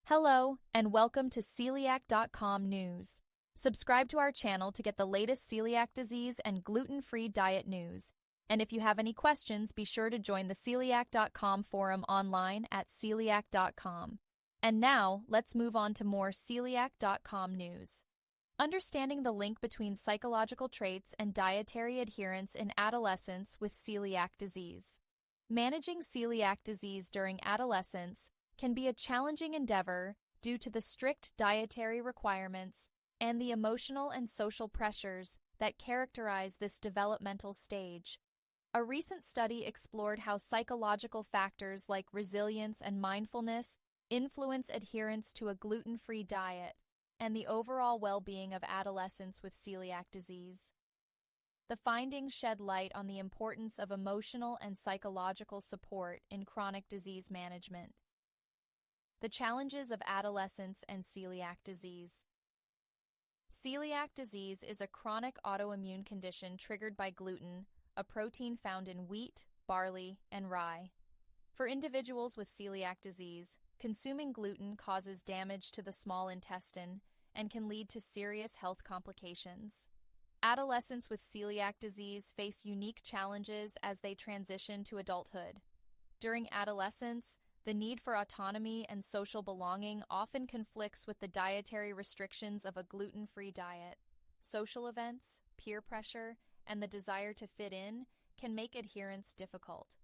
Hello, and welcome to Celiac.com news. Subscribe to our channel to get the latest celiac disease and gluten-free diet news. And if you have any questions, be sure to join the Celiac.com forum online at celiac.com. And now, let's move on to more Celiac.com news. Understanding the link between psychological traits and dietary adherence in adolescents with celiac disease. Managing celiac disease during adolescence can be a challenging endeavor due to the strict dietary requirements and the emotional and social pressures that characterize this developmental stage. A recent study explored how psychological factors like resilience and mindfulness influence adherence to a gluten-free diet and the overall well-being of adolescents with celiac disease. The findings shed light on the importance of emotional and psychological support in chronic disease management. The challenges of adolescence and celiac disease. Celiac disease is a chronic autoimmune condition triggered by gluten, a protein found in wheat, barley, and rye. For individuals with celiac disease, consuming gluten causes damage to the small intestine and can lead to serious health complications. Adolescents with celiac disease face unique challenges as they transition to adulthood. During adolescence, the need for autonomy and social belonging often conflicts with the dietary restrictions of a gluten-free diet. Social events, peer pressure, and the desire to fit in can make adherence difficult.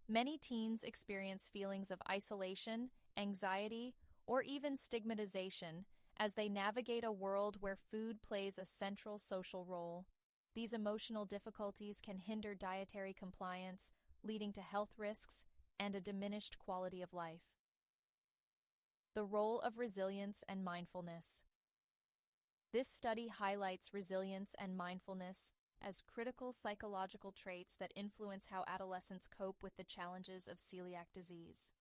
Many teens experience feelings of isolation, anxiety, or even stigmatization as they navigate a world where food plays a central social role. These emotional difficulties can hinder dietary compliance, leading to health risks and a diminished quality of life. The role of resilience and mindfulness. This study highlights resilience and mindfulness as critical psychological traits that influence how adolescents cope with the challenges of celiac disease.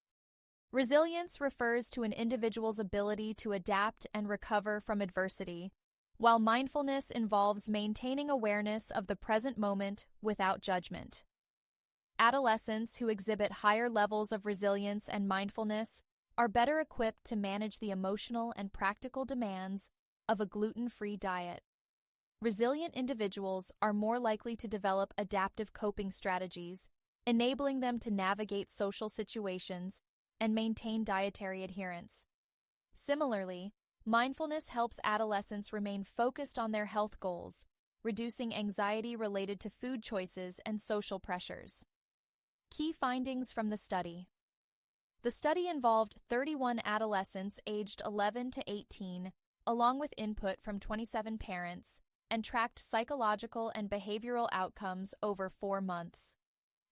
Resilience refers to an individual's ability to adapt and recover from adversity, while mindfulness involves maintaining awareness of the present moment without judgment. Adolescents who exhibit higher levels of resilience and mindfulness are better equipped to manage the emotional and practical demands of a gluten-free diet. Resilient individuals are more likely to develop adaptive coping strategies, enabling them to navigate social situations and maintain dietary adherence. Similarly, mindfulness helps adolescents remain focused on their health goals, reducing anxiety related to food choices and social pressures. Key findings from the study. The study involved 31 adolescents aged 11 to 18, along with input from 27 parents, and tracked psychological and behavioral outcomes over 4 months.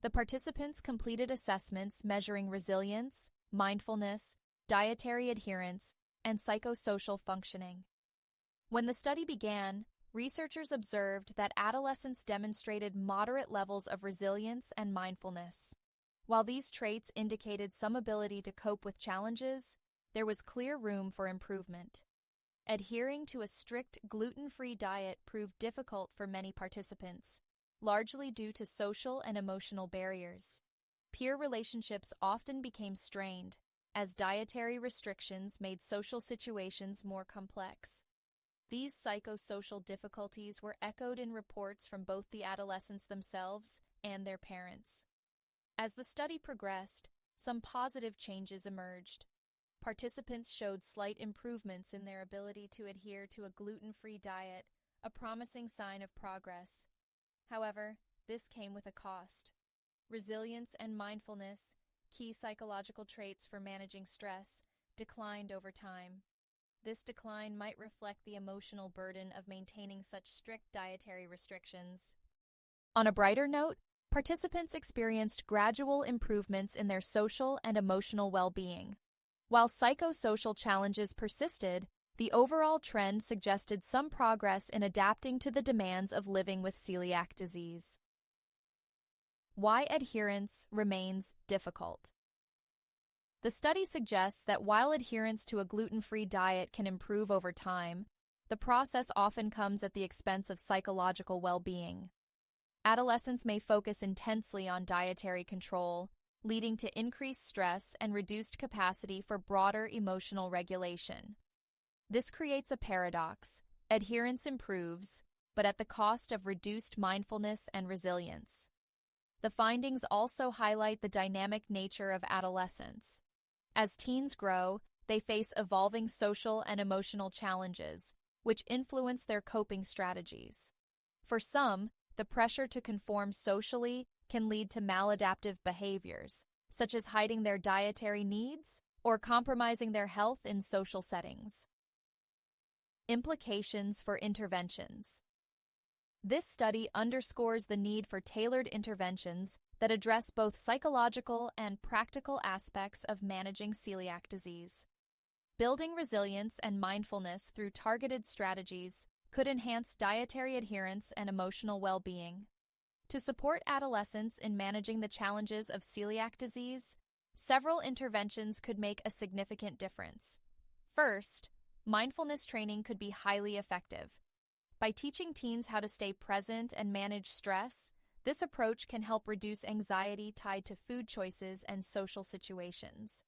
The participants completed assessments measuring resilience, mindfulness, dietary adherence, and psychosocial functioning. When the study began, researchers observed that adolescents demonstrated moderate levels of resilience and mindfulness. While these traits indicated some ability to cope with challenges, there was clear room for improvement. Adhering to a strict gluten-free diet proved difficult for many participants, largely due to social and emotional barriers. Peer relationships often became strained, as dietary restrictions made social situations more complex. These psychosocial difficulties were echoed in reports from both the adolescents themselves and their parents. As the study progressed, some positive changes emerged. Participants showed slight improvements in their ability to adhere to a gluten-free diet, a promising sign of progress. However, this came with a cost. Resilience and mindfulness, key psychological traits for managing stress, declined over time. This decline might reflect the emotional burden of maintaining such strict dietary restrictions. On a brighter note, participants experienced gradual improvements in their social and emotional well-being. While psychosocial challenges persisted, the overall trend suggested some progress in adapting to the demands of living with celiac disease. Why adherence remains difficult. The study suggests that while adherence to a gluten-free diet can improve over time, the process often comes at the expense of psychological well-being. Adolescents may focus intensely on dietary control, leading to increased stress and reduced capacity for broader emotional regulation. This creates a paradox. Adherence improves, but at the cost of reduced mindfulness and resilience. The findings also highlight the dynamic nature of adolescence. As teens grow, they face evolving social and emotional challenges, which influence their coping strategies. For some, the pressure to conform socially can lead to maladaptive behaviors, such as hiding their dietary needs or compromising their health in social settings. Implications for interventions. This study underscores the need for tailored interventions that address both psychological and practical aspects of managing celiac disease. Building resilience and mindfulness through targeted strategies could enhance dietary adherence and emotional well-being. To support adolescents in managing the challenges of celiac disease, several interventions could make a significant difference. First, mindfulness training could be highly effective. By teaching teens how to stay present and manage stress, this approach can help reduce anxiety tied to food choices and social situations.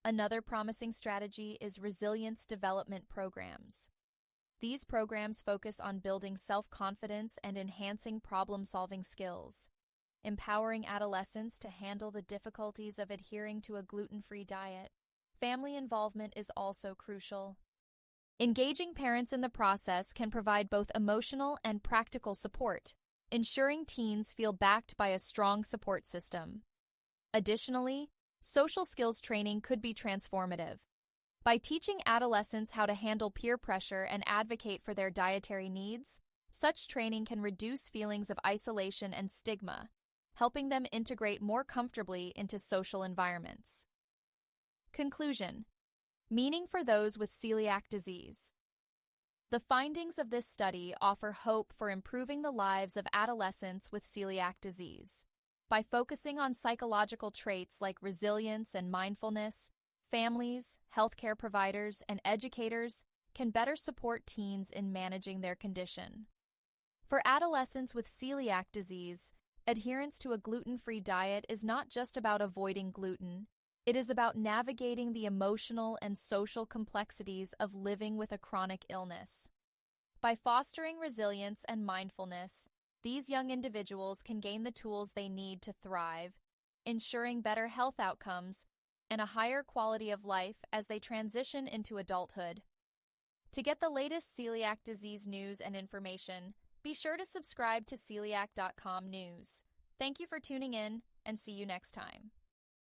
Another promising strategy is resilience development programs. These programs focus on building self-confidence and enhancing problem-solving skills, empowering adolescents to handle the difficulties of adhering to a gluten-free diet. Family involvement is also crucial. Engaging parents in the process can provide both emotional and practical support, ensuring teens feel backed by a strong support system. Additionally, social skills training could be transformative. By teaching adolescents how to handle peer pressure and advocate for their dietary needs, such training can reduce feelings of isolation and stigma, helping them integrate more comfortably into social environments. Conclusion: meaning for those with celiac disease. The findings of this study offer hope for improving the lives of adolescents with celiac disease. By focusing on psychological traits like resilience and mindfulness, families, healthcare providers, and educators can better support teens in managing their condition. For adolescents with celiac disease, adherence to a gluten-free diet is not just about avoiding gluten. It is about navigating the emotional and social complexities of living with a chronic illness. By fostering resilience and mindfulness, these young individuals can gain the tools they need to thrive, ensuring better health outcomes and a higher quality of life as they transition into adulthood. To get the latest celiac disease news and information, be sure to subscribe to Celiac.com News. Thank you for tuning in, and see you next time.